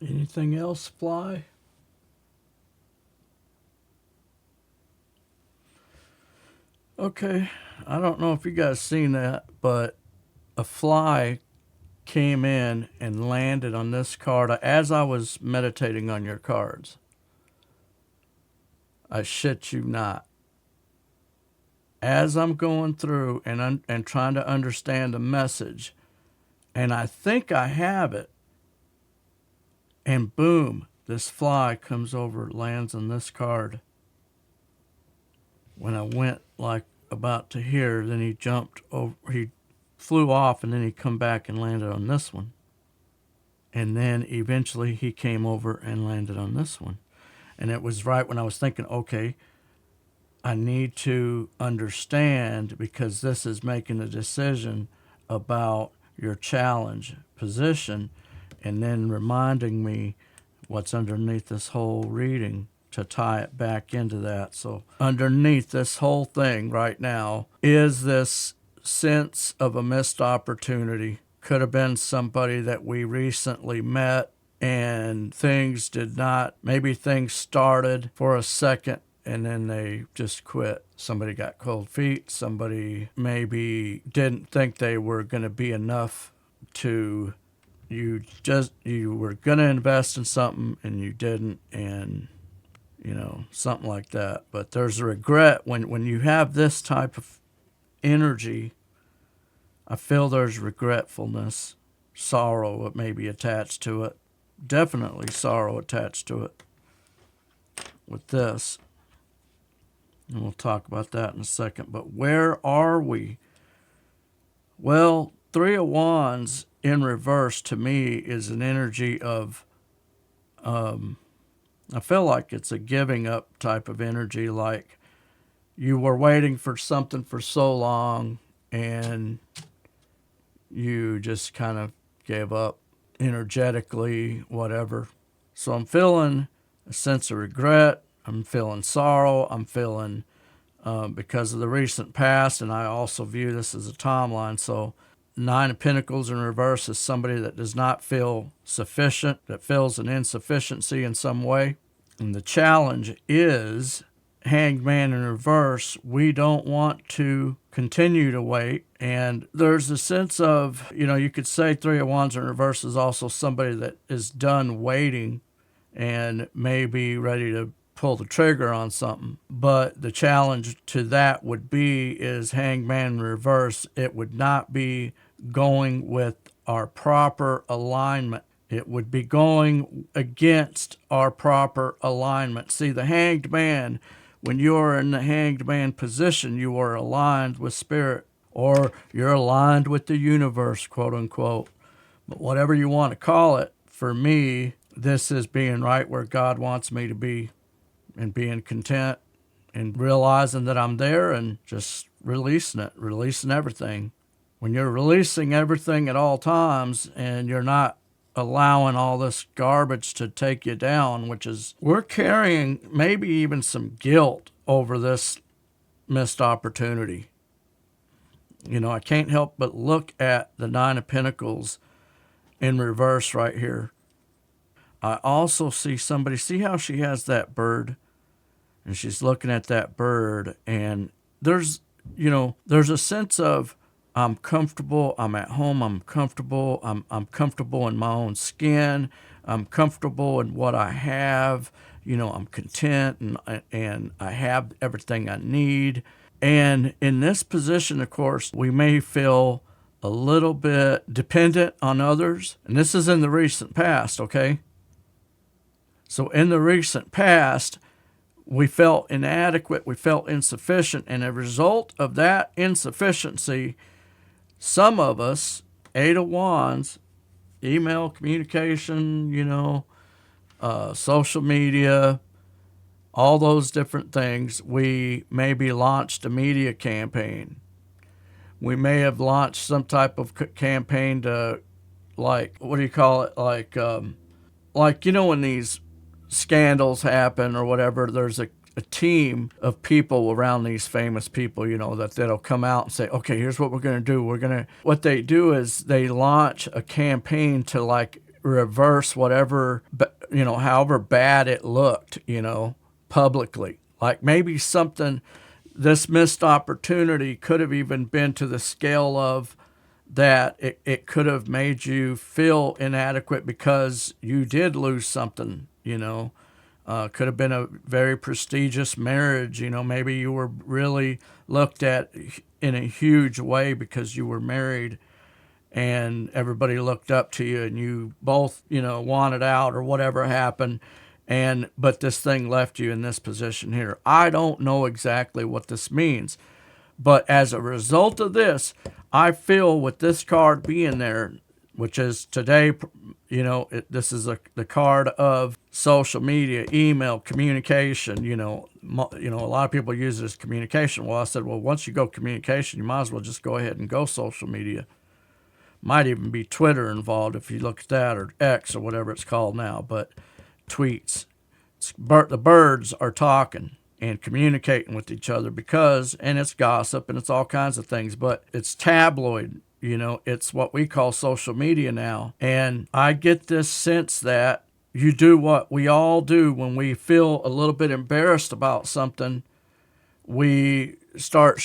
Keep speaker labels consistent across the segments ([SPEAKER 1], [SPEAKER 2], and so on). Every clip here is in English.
[SPEAKER 1] Anything else fly? Okay, I don't know if you guys seen that, but a fly came in and landed on this card as I was meditating on your cards. I shit you not. As I'm going through and trying to understand the message, and I think I have it, and boom, this fly comes over, lands on this card. When I went like about to here, then he jumped over, he flew off, and then he come back and landed on this one. And then eventually he came over and landed on this one. And it was right when I was thinking, okay, I need to understand because this is making a decision about your challenge position, and then reminding me what's underneath this whole reading to tie it back into that. So underneath this whole thing right now is this sense of a missed opportunity. Could have been somebody that we recently met and things did not, maybe things started for a second and then they just quit. Somebody got cold feet. Somebody maybe didn't think they were going to be enough to, you were going to invest in something and you didn't, and something like that. But there's a regret when you have this type of energy. I feel there's regretfulness, sorrow that may be attached to it. Definitely sorrow attached to it with this. And we'll talk about that in a second. But where are we? Well, Three of Wands in reverse to me is an energy of, I feel like it's a giving up type of energy, like you were waiting for something for so long and you just kind of gave up energetically, whatever. So I'm feeling a sense of regret. I'm feeling sorrow. I'm feeling because of the recent past, and I also view this as a timeline. So Nine of Pentacles in reverse is somebody that does not feel sufficient, that feels an insufficiency in some way. And the challenge is Hanged Man in reverse. We don't want to continue to wait. And there's a sense of, you could say Three of Wands in reverse is also somebody that is done waiting and may be ready to pull the trigger on something. But the challenge to that would be is Hanged Man in reverse. It would not be going with our proper alignment. It would be going against our proper alignment. See, the Hanged Man, when you are in the Hanged Man position, you are aligned with spirit, or you're aligned with the universe, quote unquote. But whatever you want to call it, for me, this is being right where God wants me to be and being content and realizing that I'm there and just releasing it, releasing everything. When you're releasing everything at all times and you're not allowing all this garbage to take you down, which is, we're carrying maybe even some guilt over this missed opportunity. I can't help but look at the Nine of Pentacles in reverse right here. I also see somebody, see how she has that bird and she's looking at that bird, and there's a sense of, I'm comfortable, I'm at home, I'm comfortable, I'm comfortable in my own skin, I'm comfortable in what I have, I'm content and I have everything I need. And in this position, of course, we may feel a little bit dependent on others. And this is in the recent past, okay? So in the recent past, we felt inadequate, we felt insufficient, and a result of that insufficiency, some of us, Eight of Wands, email communication, social media, all those different things, we maybe launched a media campaign. We may have launched some type of campaign to, like, what do you call it? Like when these scandals happen or whatever, there's a team of people around these famous people, that'll come out and say, okay, here's what we're going to do. What they do is they launch a campaign to, like, reverse whatever, however bad it looked, publicly. Like maybe something, this missed opportunity could have even been to the scale of that it could have made you feel inadequate because you did lose something, could have been a very prestigious marriage. Maybe you were really looked at in a huge way because you were married and everybody looked up to you and you both, wanted out or whatever happened. But this thing left you in this position here. I don't know exactly what this means, but as a result of this, I feel with this card being there, which is today, this is the card of social media, email, communication. A lot of people use it as communication. Well, I said, well, once you go communication, you might as well just go ahead and go social media. Might even be Twitter involved if you look at that, or X or whatever it's called now. But tweets, the birds are talking and communicating with each other and it's gossip and it's all kinds of things, but it's tabloid. It's what we call social media now. And I get this sense that you do what we all do when we feel a little bit embarrassed about something. We start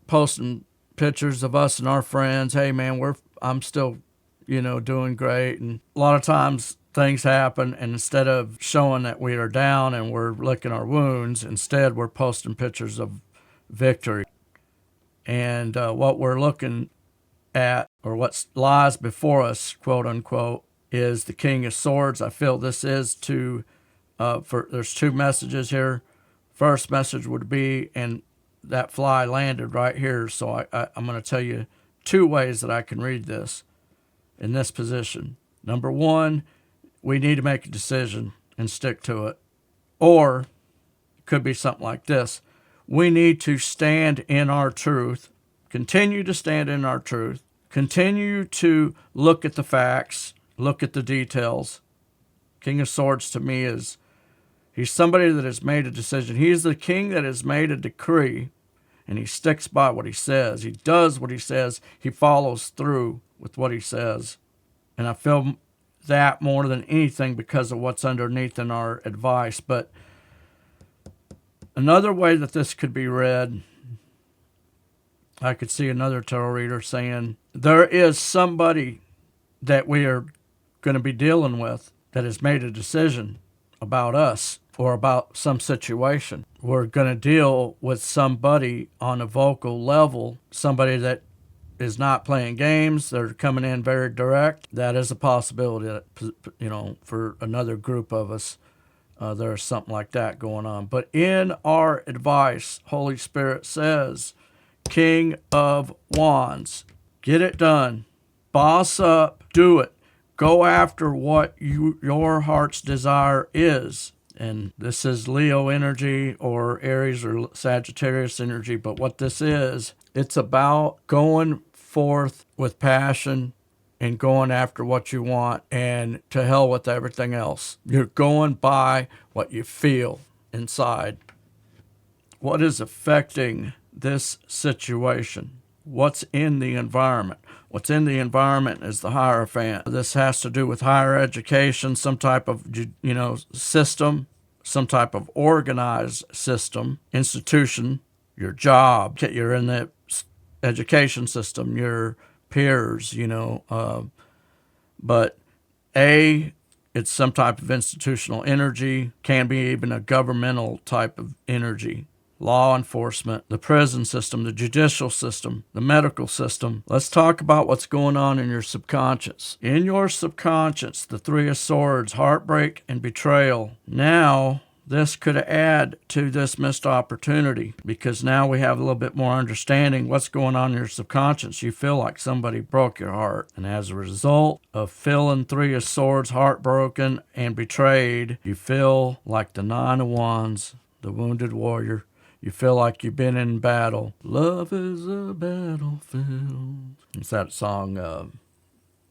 [SPEAKER 1] posting pictures of us and our friends. Hey man, I'm still, doing great. And a lot of times things happen, and instead of showing that we are down and we're licking our wounds, instead we're posting pictures of victory. And what we're looking at, or what lies before us, quote unquote, is the King of Swords. I feel this is there's two messages here. First message would be, and that fly landed right here, so I'm going to tell you two ways that I can read this in this position. Number one, we need to make a decision and stick to it. Or it could be something like this. We need to stand in our truth, continue to stand in our truth, continue to look at the facts, look at the details. King of Swords to me he's somebody that has made a decision. He's the king that has made a decree, and he sticks by what he says. He does what he says. He follows through with what he says. And I feel that more than anything because of what's underneath in our advice. But another way that this could be read, I could see another tarot reader saying, there is somebody that we are going to be dealing with that has made a decision about us or about some situation. We're going to deal with somebody on a vocal level, somebody that is not playing games. They're coming in very direct. That is a possibility that, for another group of us, there's something like that going on. But in our advice, Holy Spirit says, King of Wands, get it done. Boss up. Do it. Go after what your heart's desire is. And this is Leo energy or Aries or Sagittarius energy. But what this is, it's about going forth with passion and going after what you want, and to hell with everything else. You're going by what you feel inside. What is affecting this situation? What's in the environment? What's in the environment is the Hierophant. This has to do with higher education, some type of, system, some type of organized system, institution, your job. You're in the education system, your peers, but it's some type of institutional energy, can be even a governmental type of energy. Law enforcement, the prison system, the judicial system, the medical system. Let's talk about what's going on in your subconscious. In your subconscious, the Three of Swords, heartbreak and betrayal. Now, this could add to this missed opportunity because now we have a little bit more understanding what's going on in your subconscious. You feel like somebody broke your heart. And as a result of feeling Three of Swords, heartbroken and betrayed, you feel like the Nine of Wands, the wounded warrior. You feel like you've been in battle. Love is a battlefield. It's that song,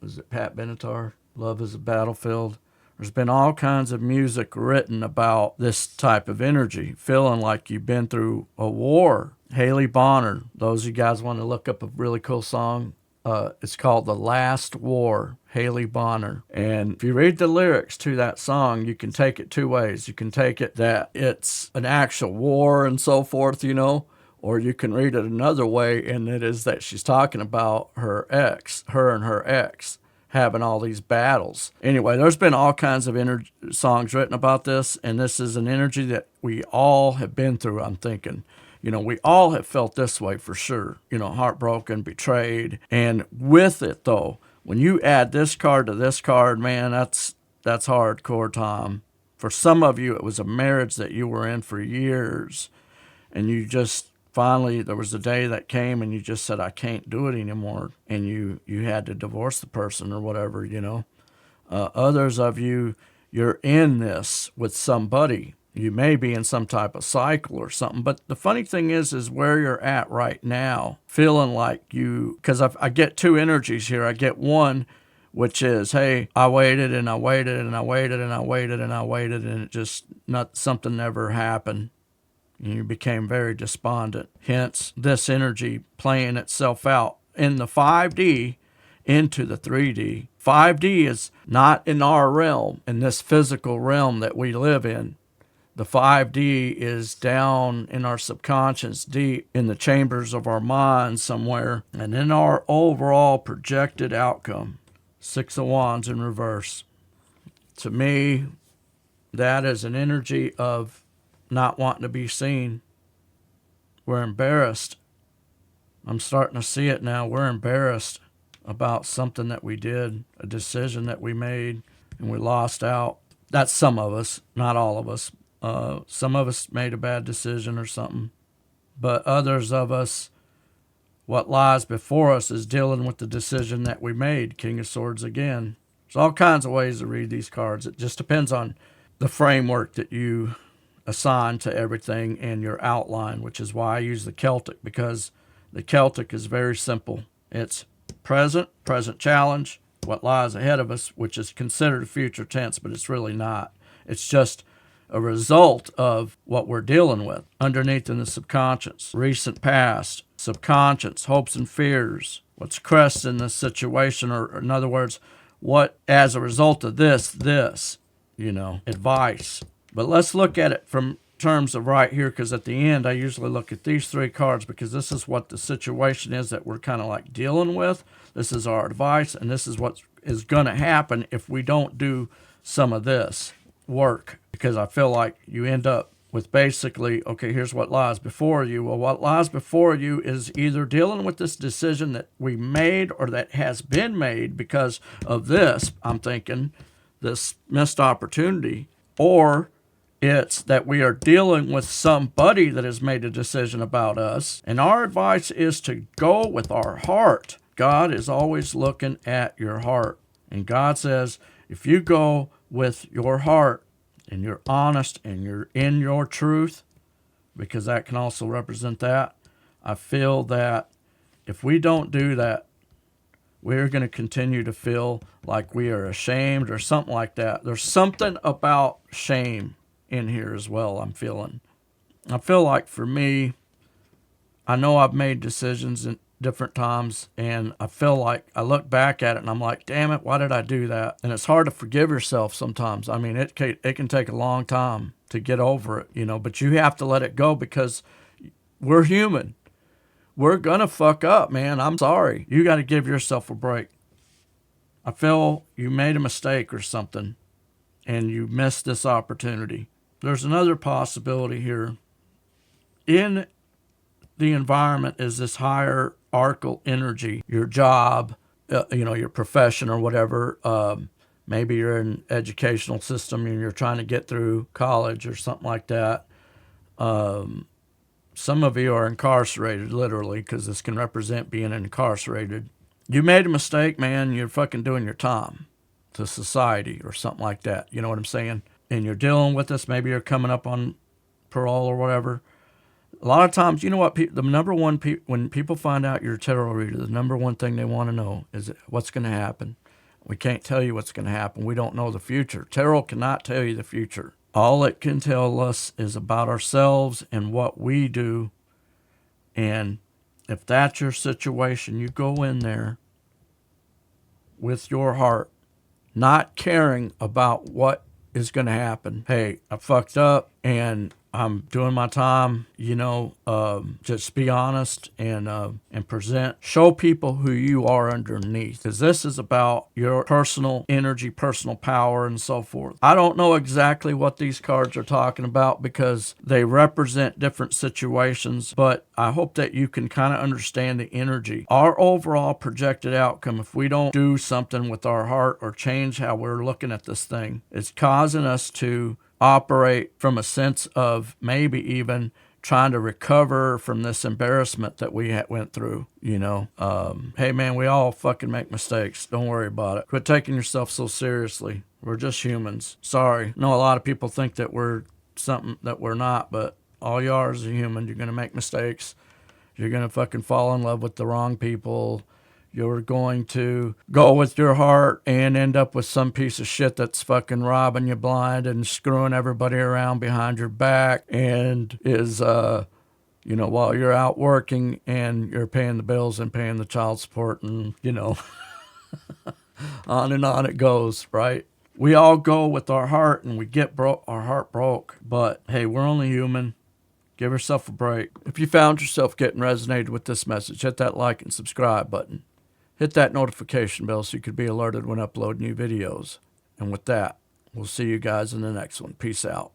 [SPEAKER 1] was it Pat Benatar? Love is a battlefield. There's been all kinds of music written about this type of energy, feeling like you've been through a war. Haley Bonner, those of you guys want to look up a really cool song, It's called The Last War, Haley Bonner. And if you read the lyrics to that song, you can take it two ways. You can take it that it's an actual war and so forth, or you can read it another way, and it is that she's talking about her and her ex having all these battles. Anyway, there's been all kinds of songs written about this, and this is an energy that we all have been through, I'm thinking. We all have felt this way for sure, heartbroken, betrayed. And with it, though, when you add this card to this card, man, that's hardcore, Tom. For some of you, it was a marriage that you were in for years, and you just finally, there was a day that came and you just said, I can't do it anymore, and you had to divorce the person or whatever, Others of you, you're in this with somebody. You may be in some type of cycle or something. But the funny thing is where you're at right now, feeling like because I get two energies here. I get one, which is, hey, I waited and I waited and I waited and I waited and I waited, and something never happened. And you became very despondent. Hence, this energy playing itself out in the 5D into the 3D. 5D is not in our realm, in this physical realm that we live in. The 5D is down in our subconscious, deep in the chambers of our mind somewhere, and in our overall projected outcome. 6 of Wands in reverse. To me, that is an energy of not wanting to be seen. We're embarrassed. I'm starting to see it now. We're embarrassed about something that we did, a decision that we made, and we lost out. That's some of us, not all of us. Some of us made a bad decision or something. But others of us, what lies before us is dealing with the decision that we made. King of Swords again. There's all kinds of ways to read these cards. It just depends on the framework that you assign to everything and your outline, which is why I use the Celtic, because the Celtic is very simple. It's present challenge, what lies ahead of us, which is considered a future tense, but it's really not. It's just a result of what we're dealing with underneath in the subconscious, recent past, subconscious, hopes and fears, what's crest in this situation, or in other words, what as a result of this, advice. But let's look at it from terms of right here, because at the end I usually look at these three cards, because this is what the situation is that we're kind of like dealing with. This is our advice, and this is what is going to happen if we don't do some of this work, because I feel like you end up with basically, okay, here's what lies before you. Well, what lies before you is either dealing with this decision that we made or that has been made because of this, I'm thinking, this missed opportunity, or it's that we are dealing with somebody that has made a decision about us, and our advice is to go with our heart. God is always looking at your heart, and God says, if you go with your heart and you're honest and you're in your truth, because that can also represent that, I feel that if we don't do that, we're going to continue to feel like we are ashamed or something like that. There's something about shame in here as well, I'm feeling. I feel like for me, I know I've made decisions in different times, and I feel like I look back at it and I'm like, damn it, why did I do that? And it's hard to forgive yourself sometimes. I mean, it can take a long time to get over it, but you have to let it go, because we're human. We're gonna fuck up, man. I'm sorry. You got to give yourself a break. I feel you made a mistake or something and you missed this opportunity. There's another possibility here. In the environment is this hierarchical energy, your job, your profession or whatever. Maybe you're in an educational system and you're trying to get through college or something like that. Some of you are incarcerated, literally, because this can represent being incarcerated. You made a mistake, man. You're fucking doing your time to society or something like that. You know what I'm saying? And you're dealing with this. Maybe you're coming up on parole or whatever. A lot of times, you know what? The number one, when people find out you're a tarot reader, the number one thing they want to know is what's going to happen. We can't tell you what's going to happen. We don't know the future. Tarot cannot tell you the future. All it can tell us is about ourselves and what we do. And if that's your situation, you go in there with your heart, not caring about what is going to happen. Hey, I fucked up and I'm doing my time, just be honest and present. Show people who you are underneath, because this is about your personal energy, personal power, and so forth. I don't know exactly what these cards are talking about because they represent different situations, but I hope that you can kind of understand the energy. Our overall projected outcome, if we don't do something with our heart or change how we're looking at this thing, it's causing us to operate from a sense of maybe even trying to recover from this embarrassment that we went through, Hey, man, we all fucking make mistakes. Don't worry about it. Quit taking yourself so seriously. We're just humans. Sorry. I know a lot of people think that we're something that we're not, but all you are is a human. You're going to make mistakes. You're going to fucking fall in love with the wrong people. You're going to go with your heart and end up with some piece of shit that's fucking robbing you blind and screwing everybody around behind your back and is, while you're out working and you're paying the bills and paying the child support and, on and on it goes, right? We all go with our heart and we get our heart broke. But hey, we're only human. Give yourself a break. If you found yourself getting resonated with this message, hit that like and subscribe button. Hit that notification bell so you could be alerted when I upload new videos. And with that, we'll see you guys in the next one. Peace out.